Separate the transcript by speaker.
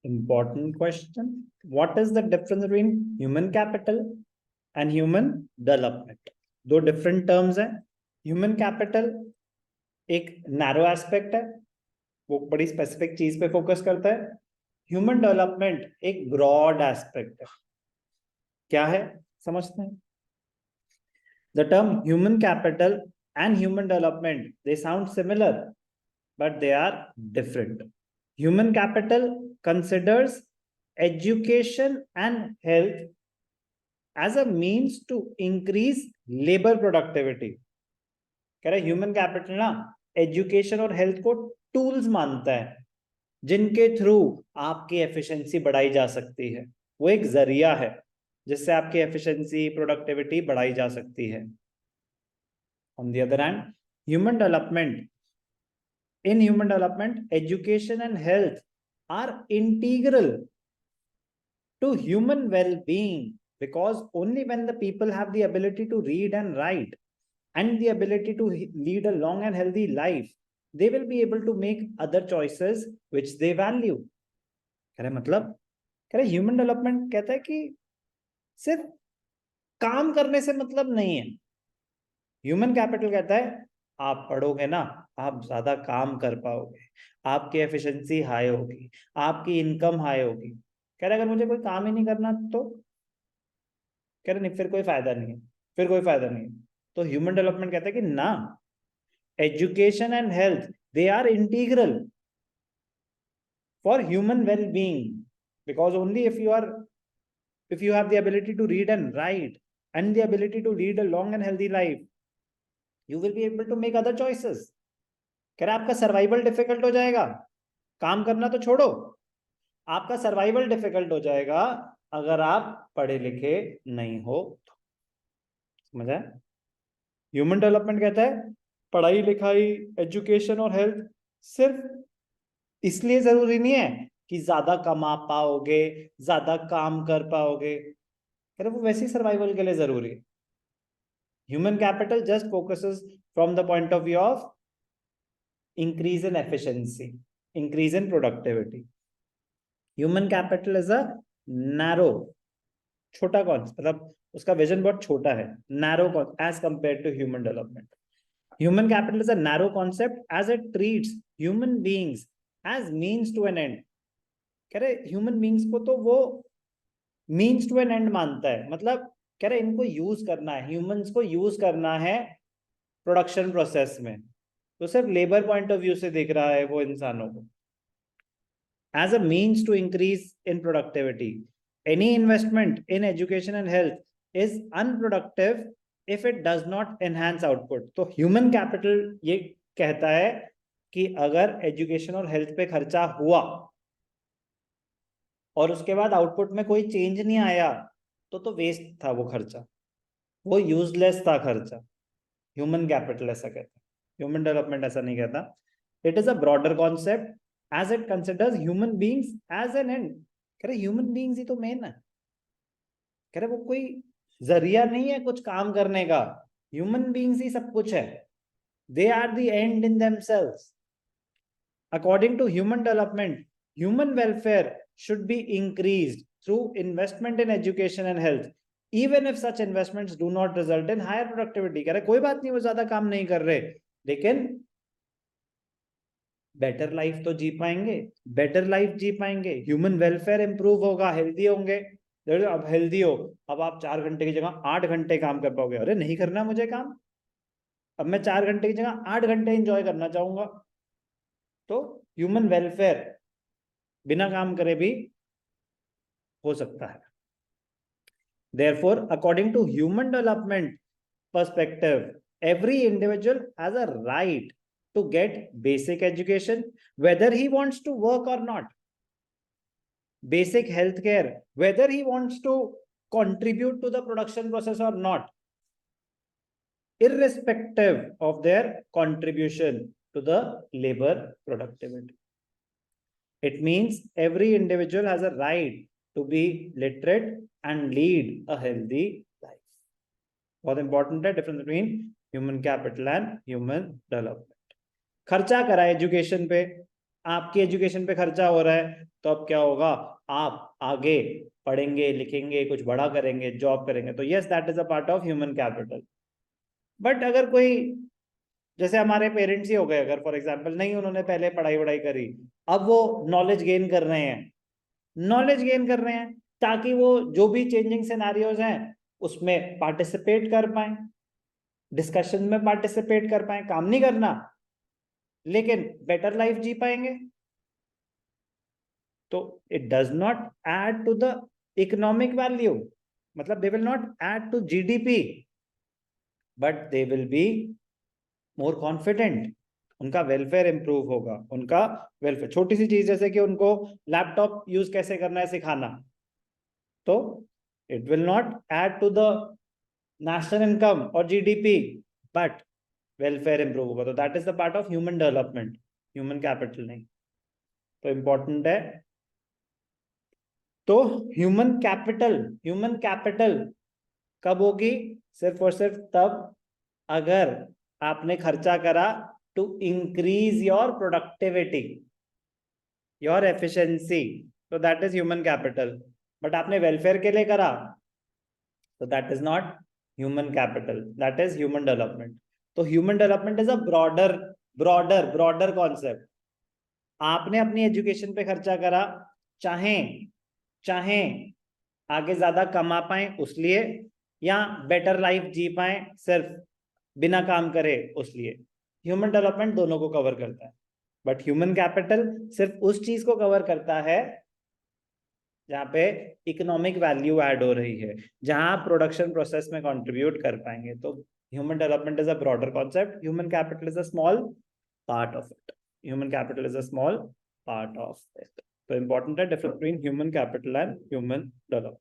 Speaker 1: Important question. What is the difference between human capital and human development? दो different terms हैं. Human capital एक narrow aspect है, वो बड़ी specific चीज पे focus करता है. Human development एक broad aspect है. क्या है समझते हैं? The term human capital and human development, they sound similar, but they are different. Human capital considers education and health as a means to increase labor productivity. कह रहे human capital ना education और health को tools मानता है जिनके through आपकी efficiency बढ़ाई जा सकती है. वो एक जरिया है जिससे आपकी एफिशिएंसी प्रोडक्टिविटी बढ़ाई जा सकती है. On the other hand human development, in human development, education and health are integral to human well-being, because only when the people have the ability to read and write and the ability to lead a long and healthy life, they will be able to make other choices which they value. कह रहे मतलब, कह रहे human development कहता है कि सिर्फ काम करने से मतलब नहीं है. ह्यूमन कैपिटल कहता है आप पढ़ोगे ना, आप ज्यादा काम कर पाओगे, आपकी एफिशिएंसी हाई होगी, आपकी इनकम हाई होगी. कह रहे अगर मुझे कोई काम ही नहीं करना तो, कह रहे नहीं, फिर कोई फायदा नहीं है, फिर कोई फायदा नहीं है. तो ह्यूमन डेवलपमेंट कहता है कि ना, education and health they are integral for human well being, because only if you have the ability to read and write and the ability to lead a long and healthy life, you will be able to make other choices. कह रहा आपका survival difficult हो जाएगा, काम करना तो छोड़ो, आपका सर्वाइवल डिफिकल्ट हो जाएगा अगर आप पढ़े लिखे नहीं हो तो. समझ आया? ह्यूमन डेवलपमेंट कहता है पढ़ाई लिखाई, एजुकेशन और हेल्थ सिर्फ इसलिए जरूरी नहीं है कि ज्यादा कमा पाओगे, ज्यादा काम कर पाओगे. कह रहे वो वैसे ही सर्वाइवल के लिए जरूरी है. Human capital just focuses from the point of view of increase in efficiency, increase in productivity. Human capital is a narrow, छोटा कॉन्सेप्ट, मतलब उसका विजन बहुत छोटा है, narrow as compared to human development. Human capital is a narrow concept as it treats human beings as means to an end. कह रहे human beings को तो वो means to an end मानता है, मतलब कह रहे इनको यूज करना है, ह्यूमंस को यूज करना है प्रोडक्शन प्रोसेस में, तो सिर्फ लेबर पॉइंट ऑफ व्यू से देख रहा है वो इंसानों को. As a means to increase in productivity, any investment in education and health is unproductive if it does not enhance output. तो ह्यूमन कैपिटल ये कहता है कि अगर एजुकेशन और हेल्थ पे खर्चा हुआ और उसके बाद आउटपुट में कोई चेंज नहीं आया तो वेस्ट था वो खर्चा, वो यूजलेस था खर्चा. ह्यूमन कैपिटल ऐसा कहता है, ह्यूमन डेवलपमेंट ऐसा नहीं कहता. It is a broader concept as it considers human beings as an end. कह रहे ह्यूमन बीइंग्स ही तो मेन है, कह रहे वो कोई जरिया नहीं है कुछ काम करने का, ह्यूमन बीइंग्स ही सब कुछ है. They are the end in themselves. According to human development, human welfare should be increased through investment in education and health, even if such investments do not result in higher productivity. कह रहे कोई बात नहीं वो ज्यादा काम नहीं कर रहे, लेकिन बेटर लाइफ तो जी पाएंगे, बेटर लाइफ जी पाएंगे, ह्यूमन वेलफेयर इंप्रूव होगा, हेल्दी होंगे. अब हेल्दी हो, अब आप 4 घंटे की जगह 8 घंटे काम कर पाओगे. अरे नहीं करना मुझे काम, अब मैं 4 घंटे की जगह 8 घंटे एंजॉय करना चाहूंगा. तो ह्यूमन वेलफेयर बिना काम करे भी हो सकता है. Therefore, according to human development perspective, every individual has a right to get basic education, whether he wants to work or not. Basic healthcare, whether he wants to contribute to the production process or not, irrespective of their contribution to the labor productivity. It means every individual has a right to be literate and lead a healthy life. बहुत important है difference between human capital and human development. खर्चा करा education पे, आपकी education पे खर्चा हो रहा है, तो अब क्या होगा, आप आगे पढ़ेंगे, लिखेंगे, कुछ बड़ा करेंगे, जॉब करेंगे, तो yes that is a part of human capital. But अगर कोई, जैसे हमारे पेरेंट्स ही हो गए, अगर फॉर एग्जाम्पल नहीं उन्होंने पहले पढ़ाई वढ़ाई करी, अब वो नॉलेज गेन कर रहे हैं, नॉलेज गेन कर रहे हैं ताकि वो जो भी चेंजिंग सिनेरियोज हैं उसमें पार्टिसिपेट कर पाए, डिस्कशन में पार्टिसिपेट कर पाए, काम नहीं करना लेकिन बेटर लाइफ जी पाएंगे। तो it does not add to the economic value, मतलब they will not add to GDP, but they will be more confident, उनका वेलफेयर इंप्रूव होगा, उनका वेलफेयर, छोटी सी चीज जैसे कि उनको लैपटॉप यूज कैसे करना है सिखाना, तो it will not add to the national income और जीडीपी, बट वेलफेयर इंप्रूव होगा, तो that is the part of human development, human capital नहीं। तो इंपॉर्टेंट है। तो ह्यूमन कैपिटल कब होगी, सिर्फ और सिर्फ तब अगर आपने खर्चा करा to increase your productivity, your efficiency, तो that is human capital. But आपने वेलफेयर के लिए करा, तो that is not human capital, that is human development. तो human development is a broader concept. आपने अपनी एजुकेशन पे खर्चा करा, चाहे चाहे आगे ज्यादा कमा पाए उस लिए, या बेटर लाइफ जी पाए सिर्फ बिना काम करे उस लिए, ह्यूमन डेवलपमेंट दोनों को कवर करता है। बट ह्यूमन कैपिटल सिर्फ उस चीज को कवर करता है जहाँ पे इकोनॉमिक वैल्यू ऐड हो रही है, जहां आप प्रोडक्शन प्रोसेस में कंट्रीब्यूट कर पाएंगे। तो human development is a broader concept, human capital is a small part of it, human capital is a small part of it. तो इंपॉर्टेंट है difference between human capital and human development.